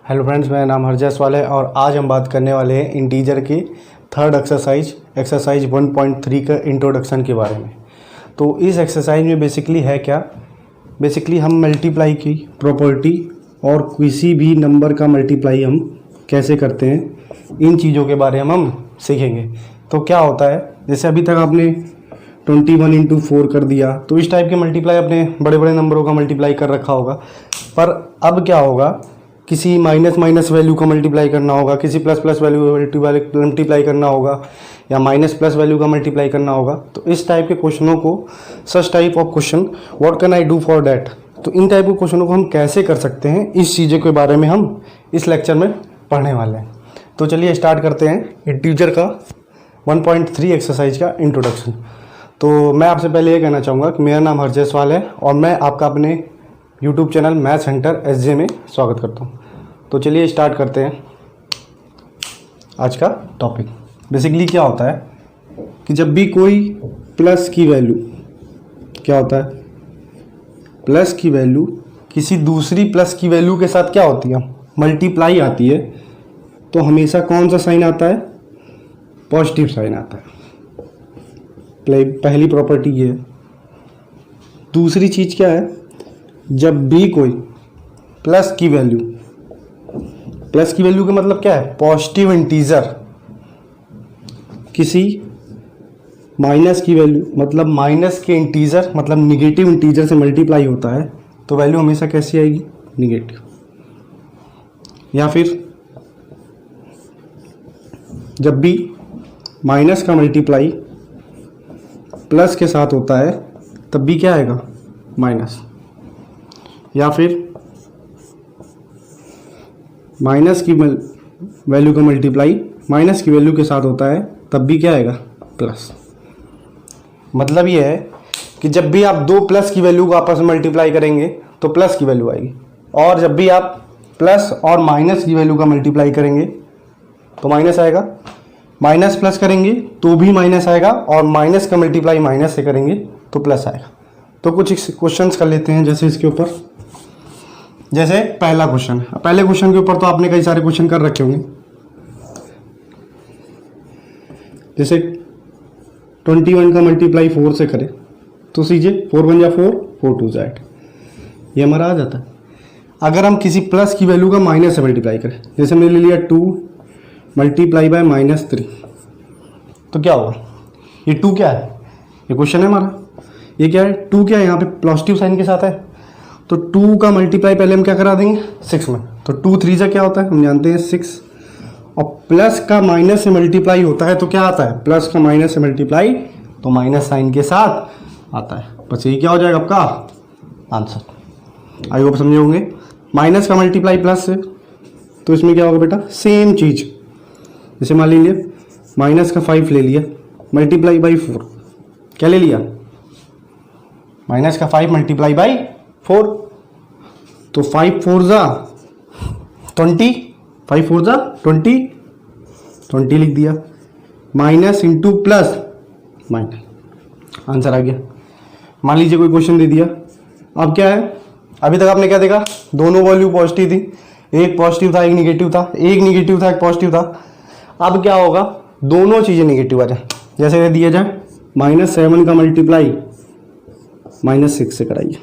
Hello friends, मेरा नाम हरजय सवाल है और आज हम बात करने वाले हैं इंटीजर की थर्ड एक्सरसाइज 1.3 का इंट्रोडक्शन के बारे में। तो इस एक्सरसाइज में बेसिकली है क्या, बेसिकली हम मल्टीप्लाई की प्रॉपर्टी और किसी भी नंबर का मल्टीप्लाई हम कैसे करते हैं, इन चीज़ों के बारे में हम सीखेंगे। तो क्या होता है, जैसे अभी तक आपने 21 इंटू 4 कर दिया, तो इस टाइप के मल्टीप्लाई अपने बड़े बड़े नंबरों का मल्टीप्लाई कर रखा होगा। पर अब क्या होगा, किसी माइनस वैल्यू का मल्टीप्लाई करना होगा, किसी प्लस वैल्यू का मल्टीप्लाई करना होगा, या माइनस प्लस वैल्यू का मल्टीप्लाई करना होगा। तो इस टाइप के क्वेश्चनों को, such type of question, what can I do for that, तो इन टाइप के क्वेश्चनों को हम कैसे कर सकते हैं, इस चीज़ों के बारे में हम इस लेक्चर में पढ़ने वाले हैं। तो चलिए स्टार्ट करते हैं इंटीजर का 1.3 एक्सरसाइज का इंट्रोडक्शन। तो मैं आपसे पहले ये कहना चाहूँगा कि मेरा नाम हरजय सवाल है और मैं आपका अपने YouTube channel math centre SJ में स्वागत करता हूँ। तो चलिए स्टार्ट करते हैं आज का टॉपिक। बेसिकली क्या होता है कि जब भी कोई प्लस की वैल्यू, क्या होता है, प्लस की वैल्यू किसी दूसरी प्लस की वैल्यू के साथ क्या होती है, मल्टीप्लाई आती है, तो हमेशा कौन सा साइन आता है, पॉजिटिव साइन आता है। पहली प्रॉपर्टी ये है। दूसरी चीज़ क्या है, जब भी कोई प्लस की वैल्यू का मतलब क्या है, पॉजिटिव इंटीजर किसी माइनस की वैल्यू, मतलब माइनस के इंटीजर, मतलब निगेटिव इंटीजर से मल्टीप्लाई होता है, तो वैल्यू हमेशा कैसी आएगी, निगेटिव। या फिर जब भी माइनस का मल्टीप्लाई प्लस के साथ होता है, तब भी क्या आएगा, माइनस। या फिर माइनस की वैल्यू का मल्टीप्लाई माइनस की वैल्यू के साथ होता है, तब भी क्या आएगा, प्लस। मतलब ये है कि जब भी आप दो प्लस की वैल्यू को आपस में मल्टीप्लाई करेंगे तो प्लस की वैल्यू आएगी, और जब भी आप प्लस और माइनस की वैल्यू का मल्टीप्लाई करेंगे तो माइनस आएगा। माइनस प्लस करेंगे तो भी माइनस आएगा, और माइनस का मल्टीप्लाई माइनस से करेंगे तो प्लस आएगा। तो कुछ क्वेश्चंस कर लेते हैं, जैसे इसके ऊपर, जैसे पहला क्वेश्चन। पहले क्वेश्चन के ऊपर तो आपने कई सारे क्वेश्चन कर रखे होंगे। जैसे 21 का मल्टीप्लाई 4 से करें तो सीजिए, 4 1 जा 4, 4 2 जा 8, ये हमारा आ जाता है। अगर हम किसी प्लस की वैल्यू का माइनस से मल्टीप्लाई करें, जैसे हमने ले लिया 2 मल्टीप्लाई बाय -3, तो क्या होगा, ये 2 क्या है, ये क्वेश्चन है हमारा, ये क्या है, 2 क्या है, यहाँ पे पॉजिटिव साइन के साथ है, तो 2 का मल्टीप्लाई पहले हम क्या करा देंगे, 6 में। तो 2 3 जा क्या होता है, हम जानते हैं 6, और प्लस का माइनस से मल्टीप्लाई होता है तो क्या आता है, प्लस का माइनस से मल्टीप्लाई तो माइनस साइन के साथ आता है। बस ये क्या हो जाएगा आपका आंसर। आई होप समझे होंगे। माइनस का मल्टीप्लाई प्लस से, तो इसमें क्या होगा बेटा, सेम चीज। जैसे मान लीजिए माइनस का 5 ले लिया, मल्टीप्लाई बाई 4, क्या ले लिया, माइनस का 5 मल्टीप्लाई बाई 4, तो 5 4 जा 20, 5 4 जा 20 लिख दिया, minus into plus minus, answer आ गया। मान लीजिए कोई क्वेश्चन दे दिया, अब क्या है, अभी तक आपने क्या देखा, दोनों वैल्यू पॉजिटिव थी, एक पॉजिटिव था एक निगेटिव था, एक निगेटिव था एक पॉजिटिव था। अब क्या होगा, दोनों चीजें निगेटिव आ जाए। जैसे दिया जाए -7 का मल्टीप्लाई -6 से कराइए,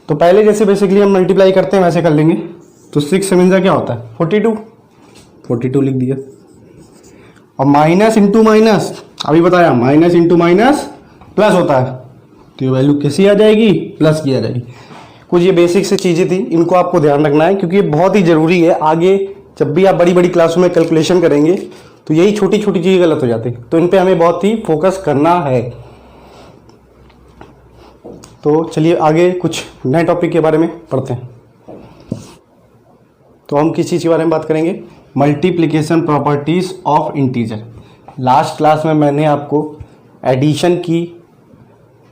तो पहले जैसे बेसिकली हम मल्टीप्लाई करते हैं वैसे कर लेंगे। तो 6 7 जा क्या होता है, 42 लिख दिया, और माइनस इंटू माइनस, अभी बताया माइनस इंटू माइनस प्लस होता है, तो ये वैल्यू कैसी आ जाएगी, प्लस की आ जाएगी। कुछ ये बेसिक से चीज़ें थी, इनको आपको ध्यान रखना है क्योंकि ये बहुत ही ज़रूरी है। आगे जब भी आप बड़ी बड़ी क्लासों में कैलकुलेशन करेंगे तो यही छोटी छोटी चीज़ें गलत हो जाती है, तो इन पे हमें बहुत ही फोकस करना है। तो चलिए आगे कुछ नए टॉपिक के बारे में पढ़ते हैं। तो हम किस चीज़ के बारे में बात करेंगे, multiplication properties of integer. Last class में मैंने आपको एडिशन की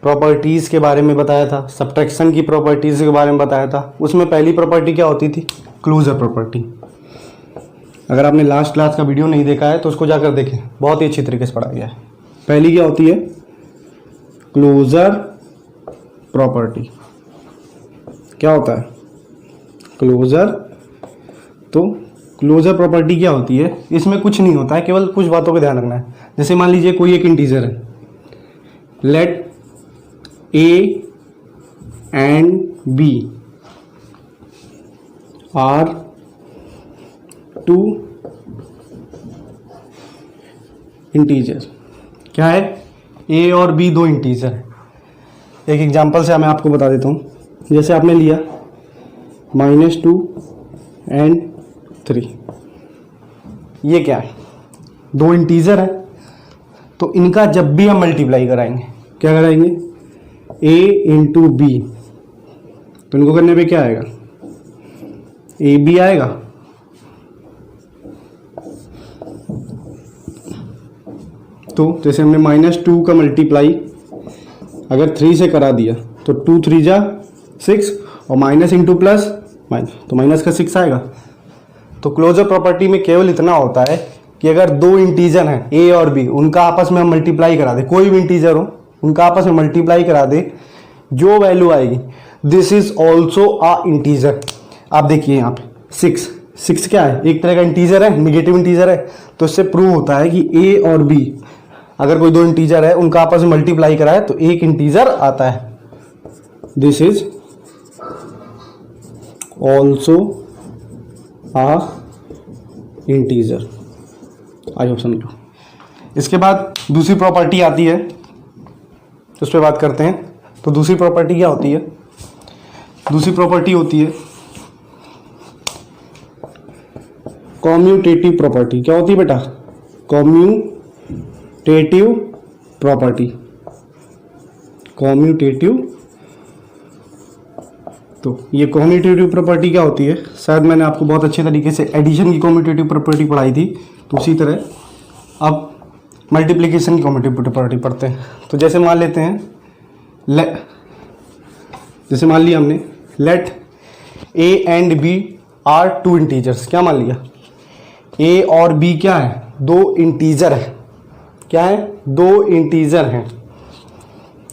प्रॉपर्टीज़ के बारे में बताया था, सब्ट्रैक्शन की प्रॉपर्टीज़ के बारे में बताया था। उसमें पहली प्रॉपर्टी क्या होती थी, क्लोजर प्रॉपर्टी। अगर आपने लास्ट क्लास का वीडियो नहीं देखा है तो उसको जाकर देखें, बहुत ही अच्छी तरीके से पढ़ाया गया है। पहली क्या होती है, क्लोजर प्रॉपर्टी। क्या होता है, क्लोजर तो क्लोजर प्रॉपर्टी क्या होती है, इसमें कुछ नहीं होता है, केवल कुछ बातों का ध्यान रखना है। जैसे मान लीजिए कोई एक इंटीजर है, let a and b are two integer. क्या है, ए और बी दो इंटीजर है। एक एग्जांपल से मैं आपको बता देता हूँ। जैसे आपने लिया -2 एंड 3, ये क्या है, दो इंटीजर है। तो इनका जब भी हम मल्टीप्लाई कराएंगे, क्या कराएंगे, a इंटू बी, तो इनको करने पे क्या आएगा, ए बी आएगा। तो जैसे हमने -2 का मल्टीप्लाई अगर 3 से करा दिया तो 2 3 जा 6 और माइनस इंटू प्लस माइनस, तो माइनस का 6 आएगा। तो क्लोजर प्रॉपर्टी में केवल इतना होता है कि अगर दो इंटीजर हैं ए और बी, उनका आपस में हम मल्टीप्लाई करा दे, कोई भी इंटीजर हो उनका आपस में मल्टीप्लाई करा दे, जो वैल्यू आएगी this is also a integer. आप देखिए यहाँ पे 6 क्या है, एक तरह का इंटीजर है, निगेटिव इंटीजर है। तो इससे प्रूव होता है कि ए और बी अगर कोई दो इंटीजर है उनका आपस में मल्टीप्लाई कराए तो एक इंटीजर आता है। This is also a integer. I hope समझो। इसके बाद दूसरी प्रॉपर्टी आती है, उस पर बात करते हैं। तो दूसरी प्रॉपर्टी क्या होती है, दूसरी प्रॉपर्टी होती है कॉम्यूटेटिव प्रॉपर्टी। क्या होती है बेटा, कॉम्यूटेटिव प्रॉपर्टी। कॉम्यूटेटिव, तो ये कॉम्यूटेटिव प्रॉपर्टी क्या होती है, शायद मैंने आपको बहुत अच्छे तरीके से एडिशन की कॉम्यूटेटिव प्रॉपर्टी पढ़ाई थी, तो उसी तरह अब मल्टीप्लिकेशन की कॉम्यूटेटिव प्रॉपर्टी पढ़ते हैं। तो जैसे मान लेते हैं, जैसे मान लिया हमने let a and b are two integers. क्या मान लिया, ए और बी क्या है, दो इंटीजर है। क्या है, दो इंटीजर हैं।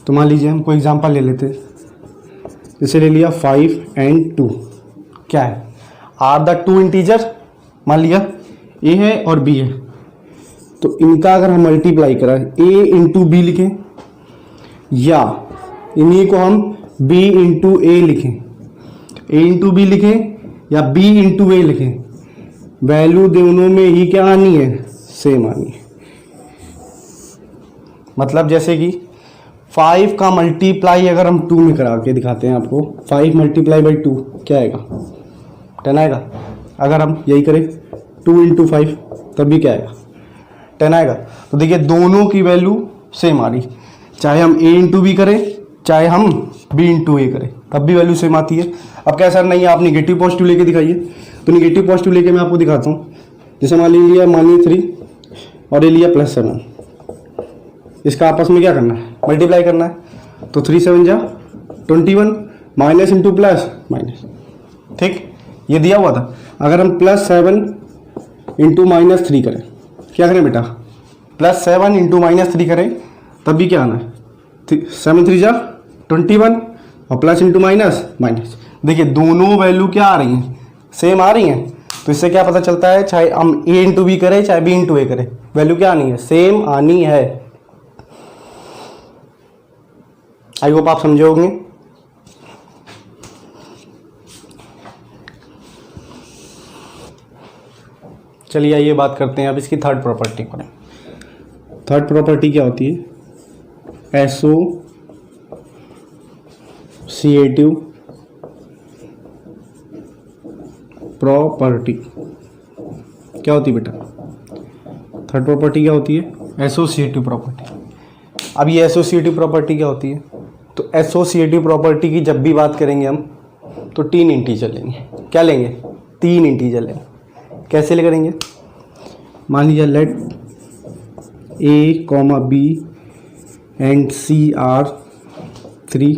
तो मान लीजिए हम कोई एग्जांपल ले लेते हैं, जैसे ले लिया 5 एंड 2। क्या है, आर द टू इंटीजर। मान लिया ए है और बी है, तो इनका अगर हम मल्टीप्लाई कराएं, ए इंटू बी लिखें या इन्हीं को हम बी इंटू ए लिखें, ए इंटू बी लिखें या बी इंटू ए लिखें, वैल्यू दोनों में ही क्या आनी है, सेम आनी है। मतलब जैसे कि 5 का मल्टीप्लाई अगर हम 2 में करा के दिखाते हैं आपको, 5 मल्टीप्लाई बाई 2 क्या आएगा, 10 आएगा। अगर हम यही करें 2 इंटू 5 तब भी क्या आएगा, 10 आएगा। तो देखिए दोनों की वैल्यू सेम आ रही, चाहे हम ए इंटू बी करें चाहे हम बी इंटू ए करें, तब भी वैल्यू सेम आती है। अब क्या सर नहीं आप निगेटिव पॉजिटिव लेके दिखाइए, तो निगेटिव पॉजिटिव लेके मैं आपको दिखाता हूँ। जैसे मान लिया -3 और ये लिया +7, इसका आपस में क्या करना है, मल्टीप्लाई करना है। तो 3 7 जा 21, माइनस इंटू प्लस माइनस, ठीक, ये दिया हुआ था। अगर हम +7 इंटू -3 करें, क्या करें बेटा, +7 इंटू -3 करें तब भी क्या आना है, 7 3 जा 21 और प्लस इंटू माइनस माइनस। देखिए दोनों वैल्यू क्या आ रही हैं, सेम आ रही हैं। तो इससे क्या पता चलता है, चाहे हम ए इंटू बी करें चाहे बी इंटू ए करें, वैल्यू क्या आनी है, सेम आनी है। आई होप आप समझे होंगे। चलिए आइए बात करते हैं अब इसकी थर्ड प्रॉपर्टी पर। थर्ड प्रॉपर्टी क्या होती है, एसोसिएटिव प्रॉपर्टी। क्या होती है बेटा, थर्ड प्रॉपर्टी क्या होती है, एसोसिएटिव प्रॉपर्टी। अब ये एसोसिएटिव प्रॉपर्टी क्या होती है, तो एसोसिएटिव प्रॉपर्टी की जब भी बात करेंगे हम तो 3 इंटीजर लेंगे। क्या लेंगे, 3 इंटीजर लेंगे। कैसे ले करेंगे, मान लीजिए let a comma b and c are 3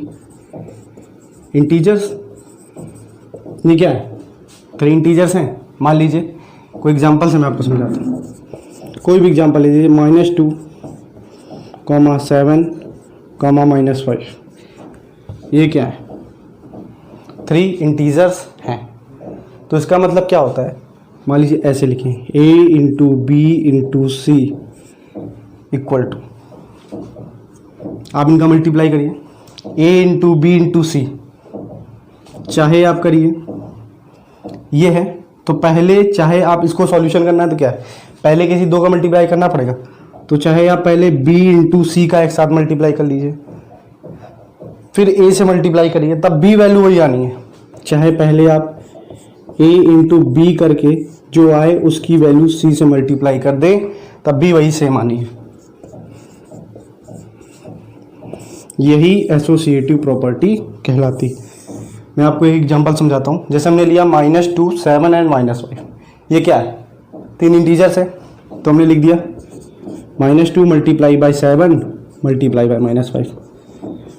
integers. ये क्या है, 3 इंटीजर्स हैं। मान लीजिए कोई एग्जांपल से मैं आपको समझाता हूँ, कोई भी एग्जांपल लीजिए, -2 कॉमा 7 कॉमा -5। ये क्या है, 3 इंटीजर्स हैं। तो इसका मतलब क्या होता है, मान लीजिए ऐसे लिखें a into b into c equal to, आप इनका मल्टीप्लाई करिए, a into b into c, चाहे आप करिए ये है, तो पहले चाहे आप इसको सॉल्यूशन करना है तो क्या है, पहले किसी दो का मल्टीप्लाई करना पड़ेगा, तो चाहे आप पहले b इंटू सी का एक साथ मल्टीप्लाई कर लीजिए, फिर a से मल्टीप्लाई करिए, तब b वैल्यू वही आनी है, चाहे पहले आप a इंटू बी करके जो आए उसकी वैल्यू c से मल्टीप्लाई कर दें, तब भी वही सेम आनी है। यही एसोसिएटिव प्रॉपर्टी कहलाती। मैं आपको एक एग्जांपल समझाता हूँ। जैसे हमने लिया -2, 7 एंड -5, ये क्या है, 3 इंटीजर्स है, तो हमने लिख दिया -2 मल्टीप्लाई बाई 7 मल्टीप्लाई बाई -5।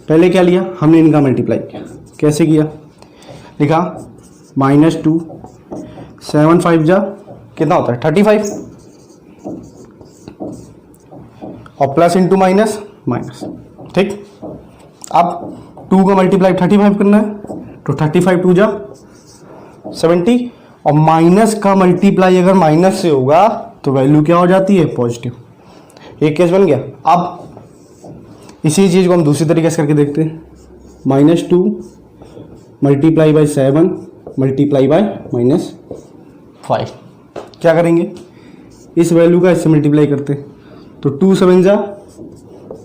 पहले क्या लिया, हमने इनका मल्टीप्लाई किया। कैसे किया, लिखा -2 7 5 जा कितना होता है 35, और प्लस इंटू माइनस माइनस, ठीक। अब 2 का मल्टीप्लाई 35 करना है, तो 35 2 जा 70, और माइनस का मल्टीप्लाई अगर माइनस से होगा तो वैल्यू क्या हो जाती है, पॉजिटिव। एक केस बन गया। अब इसी चीज़ को हम दूसरी तरीके से करके देखते हैं। -2 मल्टीप्लाई बाई 7 मल्टीप्लाई बाई -5, क्या करेंगे, इस वैल्यू का इससे मल्टीप्लाई करते हैं, तो 2 7 जा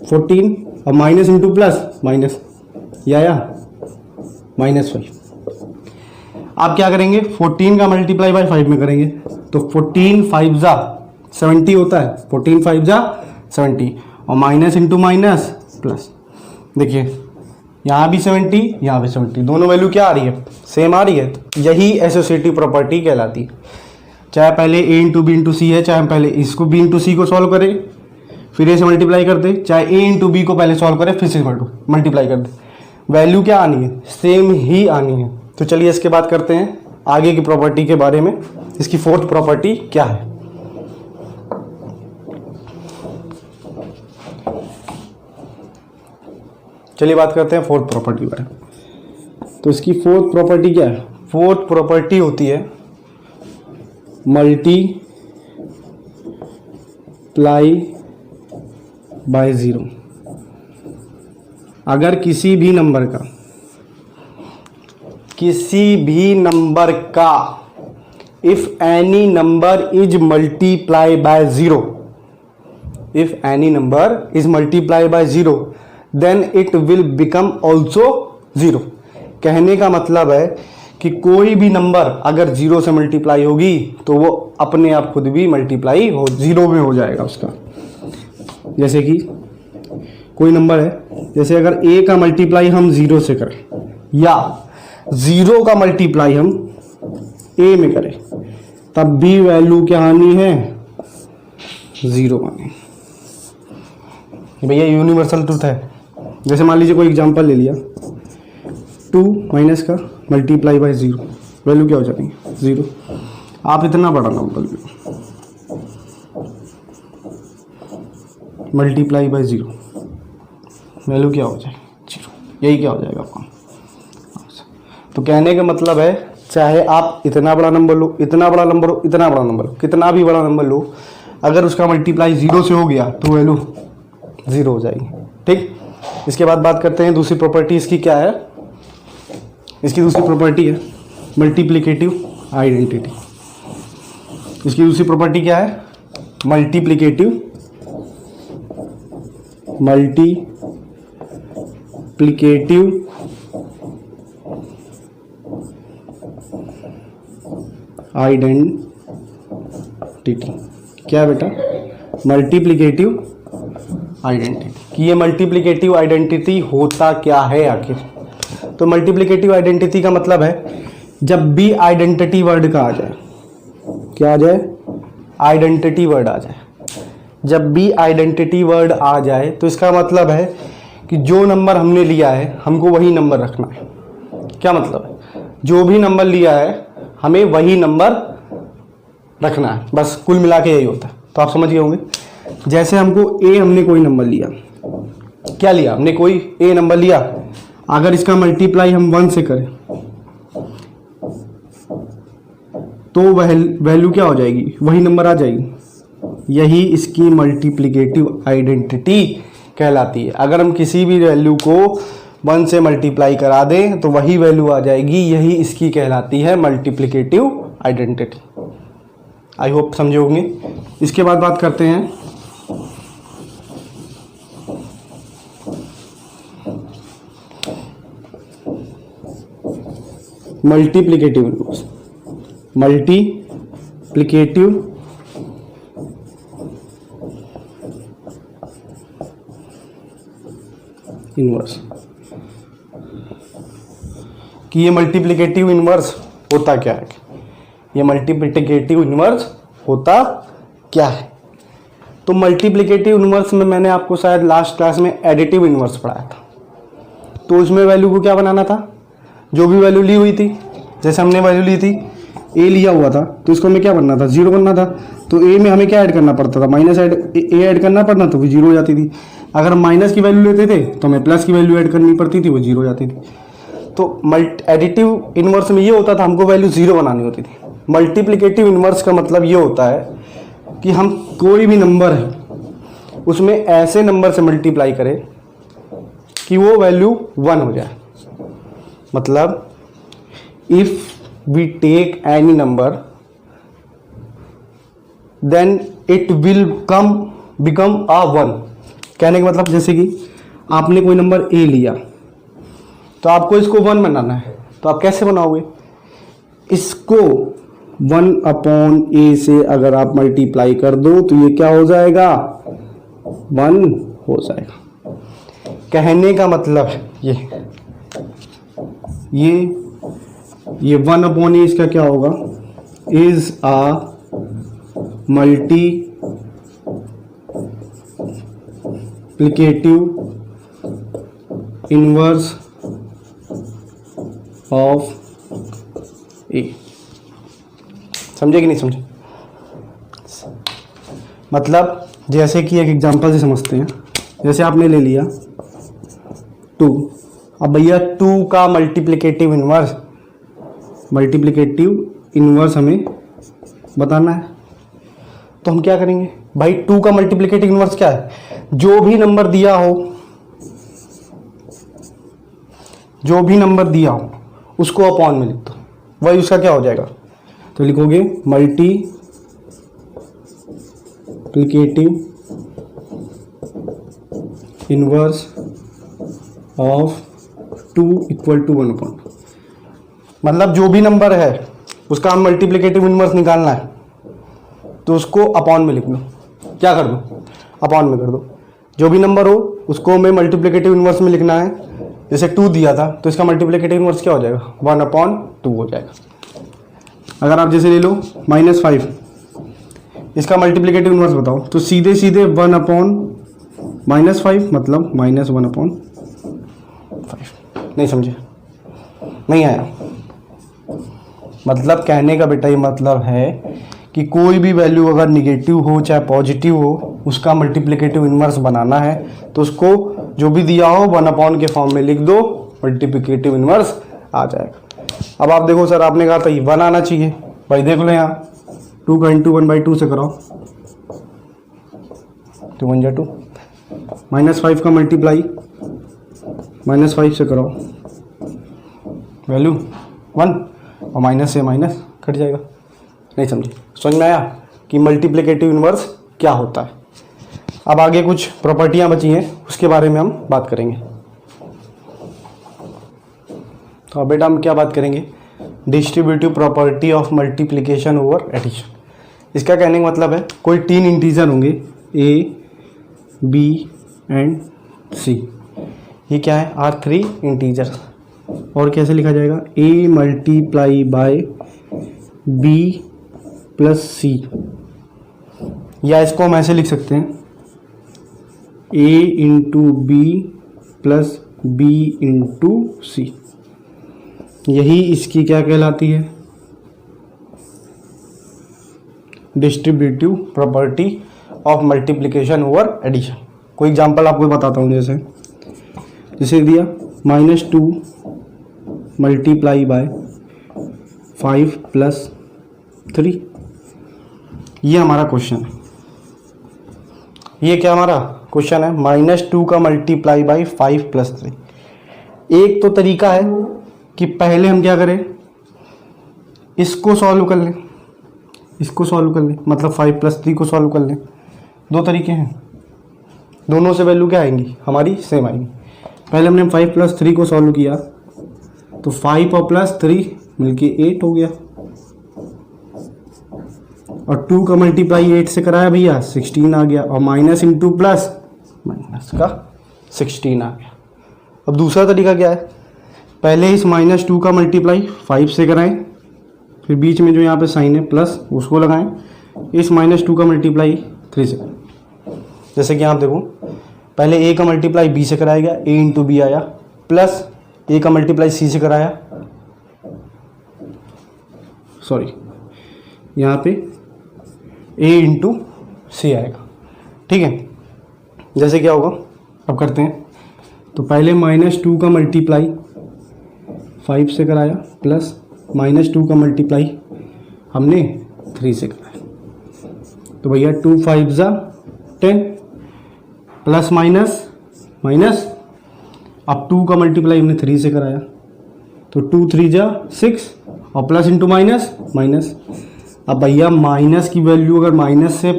14, और माइनस इंटू प्लस माइनस, या -5। आप क्या करेंगे, 14 का मल्टीप्लाई बाई 5 में करेंगे, तो 14 5 जा 70 होता है, 14 5 जा 70, और माइनस इंटू माइनस प्लस। देखिए यहाँ भी 70, यहाँ भी 70, दोनों वैल्यू क्या आ रही है, सेम आ रही है। तो यही एसोसिएटिव प्रॉपर्टी कहलाती है। चाहे पहले a इंटू बी इंटू सी है, चाहे हम पहले इसको b इंटू सी को सॉल्व करें फिर a से मल्टीप्लाई कर दे, चाहे a इंटू बी को पहले सॉल्व करें फिर से मल्टीप्लाई कर दे, वैल्यू क्या आनी है, सेम ही आनी है। तो चलिए इसके बाद करते हैं आगे की प्रॉपर्टी के बारे में। इसकी फोर्थ प्रॉपर्टी क्या है, चलिए बात करते हैं फोर्थ प्रॉपर्टी के बारे में। तो इसकी फोर्थ प्रॉपर्टी क्या है, फोर्थ प्रॉपर्टी होती है मल्टीप्लाई बाय 0। अगर किसी भी नंबर का if any number is multiply by 0, if any number is multiply by 0 then it will become also 0। कहने का मतलब है कि कोई भी नंबर अगर 0 से मल्टीप्लाई होगी तो वो अपने आप खुद भी मल्टीप्लाई 0 में हो जाएगा उसका। जैसे कि कोई नंबर है, जैसे अगर a का मल्टीप्लाई हम 0 से करें या 0 का मल्टीप्लाई हम a में करें, तब भी वैल्यू क्या आनी है, 0 आनी। भैया यूनिवर्सल ट्रूथ है। जैसे मान लीजिए कोई एग्जांपल ले लिया, 2 माइनस का मल्टीप्लाई बाय 0, वैल्यू क्या हो जाती है, 0। आप इतना बड़ा नंबर मल्टीप्लाई बाय 0, वैल्यू क्या हो जाएगी, 0। यही क्या हो जाएगा आपका। तो कहने का मतलब है चाहे आप इतना बड़ा नंबर लो, इतना बड़ा नंबर लो, इतना बड़ा नंबर लो, कितना भी बड़ा नंबर लो, अगर उसका मल्टीप्लाई 0 से हो गया तो वैल्यू 0 हो जाएगी, ठीक। इसके बाद बात करते हैं दूसरी प्रॉपर्टी। इसकी क्या है, इसकी दूसरी प्रॉपर्टी है मल्टीप्लिकेटिव आइडेंटिटी। इसकी दूसरी प्रॉपर्टी क्या है, मल्टीप्लिकेटिव आइडेंटिटी। क्या है बेटा, मल्टीप्लिकेटिव आइडेंटिटी। कि ये मल्टीप्लिकेटिव आइडेंटिटी होता क्या है आखिर। तो मल्टीप्लिकेटिव आइडेंटिटी का मतलब है जब भी आइडेंटिटी वर्ड का आ जाए, क्या आ जाए, आइडेंटिटी वर्ड आ जाए। जब भी आइडेंटिटी वर्ड आ जाए तो इसका मतलब है कि जो नंबर हमने लिया है हमको वही नंबर रखना है। क्या मतलब है, जो भी नंबर लिया है हमें वही नंबर रखना है, बस कुल मिला के यही होता है। तो आप समझ गए होंगे। जैसे हमने कोई नंबर लिया, क्या लिया हमने, कोई ए नंबर लिया, अगर इसका मल्टीप्लाई हम 1 से करें तो वैल्यू क्या हो जाएगी, वही नंबर आ जाएगी। यही इसकी मल्टीप्लिकेटिव आइडेंटिटी कहलाती है। अगर हम किसी भी वैल्यू को 1 से मल्टीप्लाई करा दें तो वही वैल्यू आ जाएगी, यही इसकी कहलाती है मल्टीप्लिकेटिव आइडेंटिटी। आई होप समझे होंगे। इसके बाद बात करते हैं मल्टीप्लिकेटिव इनवर्स। मल्टीप्लिकेटिव इनवर्स कि ये मल्टीप्लिकेटिव इनवर्स होता क्या है, ये मल्टीप्लिकेटिव इनवर्स होता क्या है। तो मल्टीप्लिकेटिव इनवर्स में मैंने आपको शायद लास्ट क्लास में एडिटिव इनवर्स पढ़ाया था। तो उसमें वैल्यू को क्या बनाना था, जो भी वैल्यू ली हुई थी, जैसे हमने वैल्यू ली थी ए लिया हुआ था तो इसको हमें क्या बनना था, 0 बनना था। तो ए में हमें क्या ऐड करना पड़ता था, माइनस ए ऐड करना पड़ना, तो वो 0 हो जाती थी। अगर हम माइनस की वैल्यू लेते थे तो हमें प्लस की वैल्यू ऐड करनी पड़ती थी, वो 0 हो जाती थी। तो एडिटिव इनवर्स में ये होता था, हमको वैल्यू 0 बनानी होती थी। मल्टीप्लिकेटिव इनवर्स का मतलब ये होता है कि हम कोई भी नंबर है उसमें ऐसे नंबर से मल्टीप्लाई करें कि वो वैल्यू 1 हो जाए। मतलब if we take any number then it will become a 1। कहने का मतलब जैसे कि आपने कोई नंबर a लिया तो आपको इसको 1 बनाना है, तो आप कैसे बनाओगे, इसको 1/a से अगर आप मल्टीप्लाई कर दो तो ये क्या हो जाएगा, 1 हो जाएगा। कहने का मतलब ये 1/a इसका क्या होगा, is a multiplicative inverse of a। समझे कि नहीं समझे। मतलब जैसे कि एक एग्जांपल से समझते हैं, जैसे आपने ले लिया 2। अब भैया 2 का मल्टीप्लिकेटिव इनवर्स हमें बताना है, तो हम क्या करेंगे भाई, 2 का मल्टीप्लिकेटिव इनवर्स क्या है, जो भी नंबर दिया हो उसको अपॉन में लिख दो, वही उसका क्या हो जाएगा। तो लिखोगे multiplicative inverse of 2 equal to 1/2। मतलब जो भी नंबर है उसका हम मल्टीप्लिकेटिव इनवर्स निकालना है तो उसको अपॉन में लिख दो। क्या कर दो, अपॉन में कर दो। जो भी नंबर हो उसको हमें मल्टीप्लिकेटिव इनवर्स में लिखना है। जैसे 2 दिया था तो इसका मल्टीप्लिकेटिव इनवर्स क्या हो जाएगा, 1/2 हो जाएगा। अगर आप जैसे ले लो -5, इसका मल्टीप्लिकेटिव इनवर्स बताओ, तो सीधे 1/-5 मतलब -1/5। नहीं समझे, नहीं आया। मतलब कहने का बेटा ये मतलब है कि कोई भी वैल्यू अगर निगेटिव हो चाहे पॉजिटिव हो, उसका मल्टीप्लिकेटिव इनवर्स बनाना है तो उसको जो भी दिया हो 1/, के फॉर्म में लिख दो, मल्टीप्लिकेटिव इनवर्स आ जाएगा। अब आप देखो सर, आपने कहा था ये 1 आना चाहिए, भाई देख लो यहाँ 2 का इंटू 1/2 से कराओ, 2 1 2, -5 का मल्टीप्लाई -5 से कराओ, वैल्यू 1, और माइनस से माइनस कट जाएगा। नहीं समझे, समझ में आया कि मल्टीप्लिकेटिव इनवर्स क्या होता है। अब आगे कुछ प्रॉपर्टियां बची हैं, उसके बारे में हम बात करेंगे। तो अब बेटा हम क्या बात करेंगे, distributive property of multiplication over addition. इसका कहने का मतलब है कोई 3 इंटीजर होंगे a, b एंड c। ये क्या है, आर 3 इंटीजर। और कैसे लिखा जाएगा, a multiply by b plus c, या इसको हम ऐसे लिख सकते हैं a into B plus b into C. यही इसकी क्या कहलाती है, distributive property of multiplication over addition. कोई एग्जांपल आपको बताता हूँ, जैसे दिया -2 मल्टीप्लाई बाय 5 प्लस 3। ये हमारा क्वेश्चन है, ये क्या हमारा क्वेश्चन है, -2 का मल्टीप्लाई बाई 5 + 3। एक तो तरीका है कि पहले हम क्या करें, इसको सॉल्व कर लें, इसको सॉल्व कर लें, मतलब 5 + 3 को सॉल्व कर लें। दो तरीके हैं, दोनों से वैल्यू क्या आएंगी हमारी, सेम आएंगी। पहले हमने 5 + 3 को सॉल्व किया तो 5 और +3 मिलके 8 हो गया, और 2 का मल्टीप्लाई 8 से कराया भैया 16 आ गया, और माइनस इंटू प्लस माइनस का 16 आ गया। अब दूसरा तरीका क्या है, पहले इस -2 का मल्टीप्लाई 5 से कराएं, फिर बीच में जो यहाँ पे साइन है प्लस उसको लगाएं, इस -2 का मल्टीप्लाई 3 से करें। जैसे कि आप देखो, पहले a का मल्टीप्लाई b से कराया गया, a इंटू बी आया, प्लस a का मल्टीप्लाई c से कराया, सॉरी यहाँ पे a इंटू सी आएगा, ठीक है। जैसे क्या होगा, अब करते हैं, तो पहले -2 का मल्टीप्लाई 5 से कराया, प्लस -2 का मल्टीप्लाई हमने 3 से कराया, तो भैया 2 5 ज़ा 10, प्लस माइनस माइनस, अब 2 का मल्टीप्लाई हमने 3 से कराया, तो 2 3 ज़ा 6, और प्लस इंटू माइनस माइनस। अब भैया माइनस की वैल्यू अगर माइनस से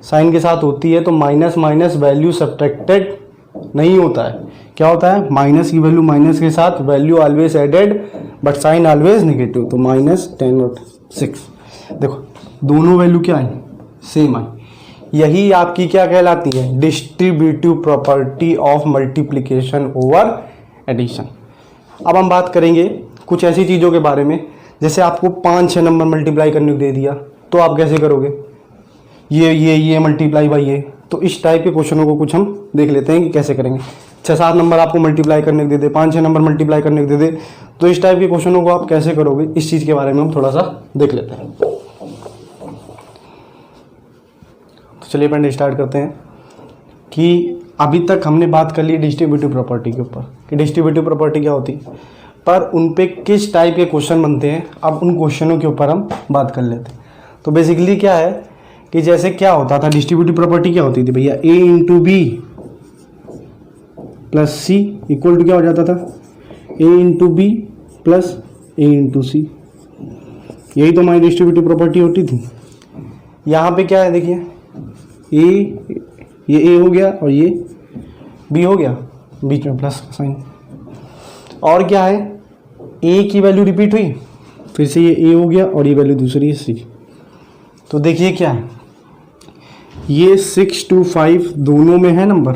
साइन के साथ होती है तो माइनस माइनस वैल्यू सब्ट्रैक्टेड नहीं होता है, क्या होता है, माइनस की वैल्यू माइनस के साथ value always added but sign always negative, तो -10 और 6। देखो दोनों वैल्यू क्या है, सेम है। यही आपकी क्या कहलाती है, distributive property of multiplication over addition. अब हम बात करेंगे कुछ ऐसी चीज़ों के बारे में, जैसे आपको 5-6 नंबर मल्टीप्लाई करने को दे दिया तो आप कैसे करोगे, ये मल्टीप्लाई बाई ये। तो इस टाइप के क्वेश्चनों को कुछ हम देख लेते हैं कि कैसे करेंगे। 6-7 नंबर आपको मल्टीप्लाई करने को दे दे, 5-6 नंबर मल्टीप्लाई करने को दे दे, तो इस टाइप के क्वेश्चनों को आप कैसे करोगे, इस चीज़ के बारे में हम थोड़ा सा देख लेते हैं। तो चलिए पहले स्टार्ट करते हैं कि अभी तक हमने बात कर ली डिस्ट्रीब्यूटिव प्रॉपर्टी के ऊपर कि डिस्ट्रीब्यूटिव प्रॉपर्टी क्या होती है, पर उन पे किस टाइप के क्वेश्चन बनते हैं, अब उन क्वेश्चनों के ऊपर हम बात कर लेते हैं। तो बेसिकली क्या है कि जैसे क्या होता था, डिस्ट्रीब्यूटिव प्रॉपर्टी क्या होती थी भैया, a into B plus C equal to क्या हो जाता था, a into B plus A into C. यही तो हमारी डिस्ट्रीब्यूटिव प्रॉपर्टी होती थी। यहाँ पे क्या है देखिए, ये a हो गया और ये b हो गया, बीच में प्लस का साइन, और क्या है, a की वैल्यू रिपीट हुई, फिर से ये a हो गया और ये वैल्यू दूसरी है c। तो देखिए क्या है, ये 6 to 5 दोनों में है नंबर,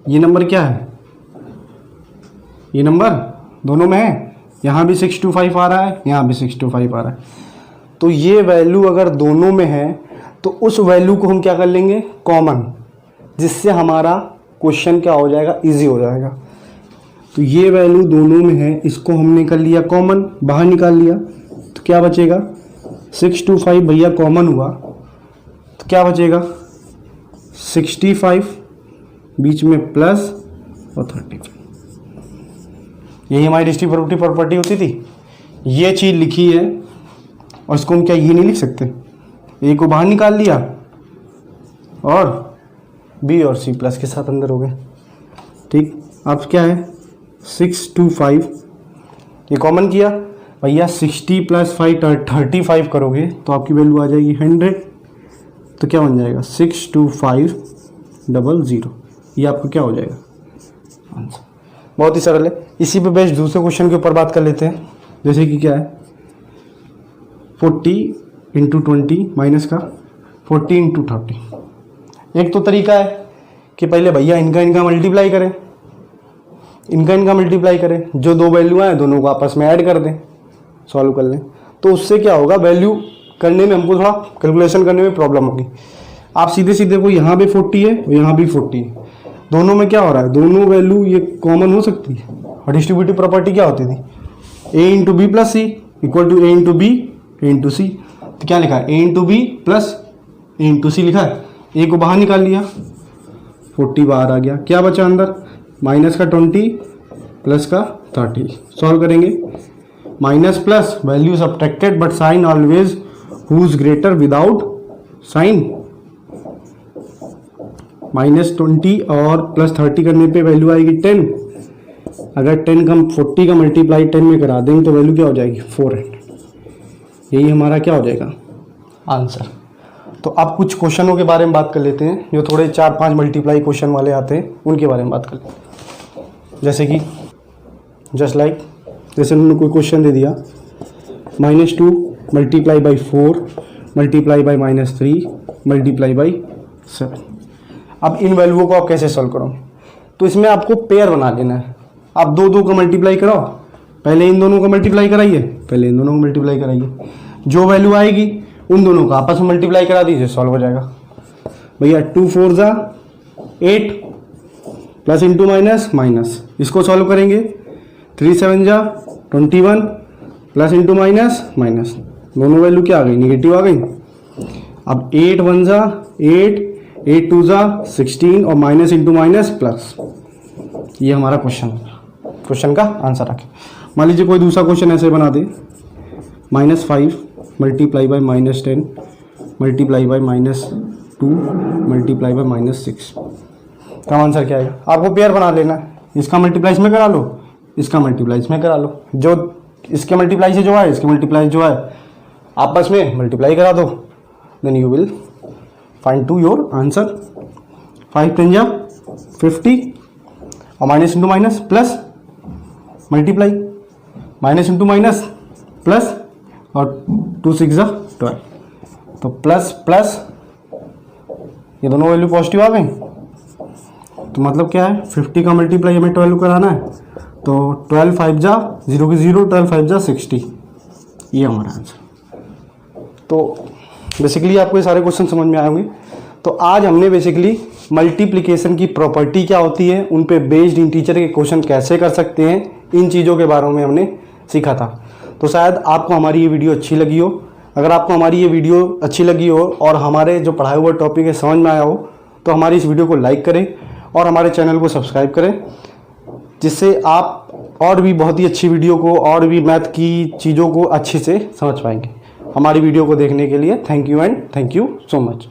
ये नंबर क्या है, ये नंबर दोनों में है, यहाँ भी 6 to 5 आ रहा है, यहाँ भी 6 to 5 आ रहा है। तो ये वैल्यू अगर दोनों में है तो उस वैल्यू को हम क्या कर लेंगे, कॉमन, जिससे हमारा क्वेश्चन क्या हो जाएगा, इजी हो जाएगा। तो ये वैल्यू दोनों में है, इसको हमने कर लिया कॉमन, बाहर निकाल लिया, तो क्या बचेगा, 6 to 5 भैया कॉमन हुआ, तो क्या बचेगा 65, बीच में प्लस और 35। यही हमारी डिस्ट्रीब्यूटिव प्रॉपर्टी होती थी। ये चीज़ लिखी है और इसको हम क्या ये नहीं लिख सकते, ए को बाहर निकाल लिया और बी और सी प्लस के साथ अंदर हो गए, ठीक। अब क्या है 6 to 5, ये कॉमन किया भैया, 60 + 5 35 करोगे तो आपकी वैल्यू आ जाएगी 100, तो क्या बन जाएगा 6 to 5 00, ये आपको क्या हो जाएगा आंसर। बहुत ही सरल है। इसी पे बेस्ड दूसरे क्वेश्चन के ऊपर बात कर लेते हैं, जैसे कि क्या है 40 × 20 माइनस का 40 × 30। एक तो तरीका है कि पहले भैया इनका मल्टीप्लाई करें, इनका मल्टीप्लाई करें, जो दो वैल्यू आए दोनों को आपस में ऐड कर दें, सॉल्व कर लें, तो उससे क्या होगा, वैल्यू करने में हमको थोड़ा कैलकुलेशन करने में प्रॉब्लम होगी। आप सीधे सीधे को यहाँ भी 40 है और यहाँ भी 40 है, दोनों में क्या हो रहा है, दोनों वैल्यू ये कॉमन हो सकती है। और डिस्ट्रीब्यूटिव प्रॉपर्टी क्या होती थी, a into B plus C equal to a into B A into C. तो क्या लिखा है, a into B plus A into C लिखा है, a को बाहर निकाल लिया, 40 बाहर आ गया, क्या बचा अंदर, माइनस का 20 प्लस का 30। सॉल्व करेंगे, minus plus value subtracted but sign always who is greater without sign, -20 और +30 करने पे वैल्यू आएगी 10। अगर 10 का 40 का मल्टीप्लाई 10 में करा देंगे तो वैल्यू क्या हो जाएगी 400। यही हमारा क्या हो जाएगा आंसर। तो अब कुछ क्वेश्चनों के बारे में बात कर लेते हैं जो थोड़े 4-5 मल्टीप्लाई क्वेश्चन वाले आते हैं, उनके बारे में बात कर लेते हैं। जैसे कि जस्ट लाइक जैसे उन्होंने कोई क्वेश्चन दे दिया -2 multiply by 4 multiply by -3 multiply by 7। अब इन वैल्यूओं को आप कैसे सॉल्व करोगे? तो इसमें आपको पेयर बना लेना है। आप दो दो का मल्टीप्लाई कराओ, पहले इन दोनों को मल्टीप्लाई कराइए, पहले इन दोनों को मल्टीप्लाई कराइए, जो वैल्यू आएगी उन दोनों का आपस में मल्टीप्लाई करा दीजिए, सॉल्व हो जाएगा भैया। 2 4 जा 8 प्लस इंटू माइनस माइनस, इसको सॉल्व करेंगे 3 7 जा 21 प्लस इंटू माइनस माइनस, दोनों वैल्यू क्या आ गई निगेटिव आ गई। अब 8 1 जा 8 8 2 जा 16 और माइनस इंटू माइनस प्लस, ये हमारा क्वेश्चन का आंसर रखें। मान लीजिए कोई दूसरा क्वेश्चन ऐसे बना दे -5 multiply by -10 multiply by -2 multiply by -6, का आंसर क्या आएगा? आपको पेयर बना लेना है, इसका मल्टीप्लाई इसमें करा लो, इसका मल्टीप्लाई इसमें करा लो, जो इसके मल्टीप्लाई से जो है इसके मल्टीप्लाई जो है आपस में मल्टीप्लाई करा दो, then you will find to your answer. 5 10 जा 50 और minus into minus plus multiply, minus into minus plus और 2 6 जा 12, तो प्लस प्लस ये दोनों वैल्यू पॉजिटिव आ गई। तो मतलब क्या है 50 का मल्टीप्लाई हमें 12 कराना है, तो 12 5 जा 0 की 0 12 5 जा 60, ये हमारा आंसर। तो बेसिकली आपको ये सारे क्वेश्चन समझ में आए होंगे। तो आज हमने बेसिकली मल्टीप्लिकेशन की प्रॉपर्टी क्या होती है, उन पे बेस्ड इंटीजर के क्वेश्चन कैसे कर सकते हैं, इन चीज़ों के बारे में हमने सीखा था। तो शायद आपको हमारी ये वीडियो अच्छी लगी हो। अगर आपको हमारी ये वीडियो अच्छी लगी हो और हमारे जो पढ़ाए हुए टॉपिक है समझ में आया हो, तो हमारी इस वीडियो को लाइक करें और हमारे चैनल को सब्सक्राइब करें, जिससे आप और भी बहुत ही अच्छी वीडियो को और भी मैथ की चीज़ों को अच्छे से समझ पाएंगे। हमारी वीडियो को देखने के लिए thank you and thank you so much.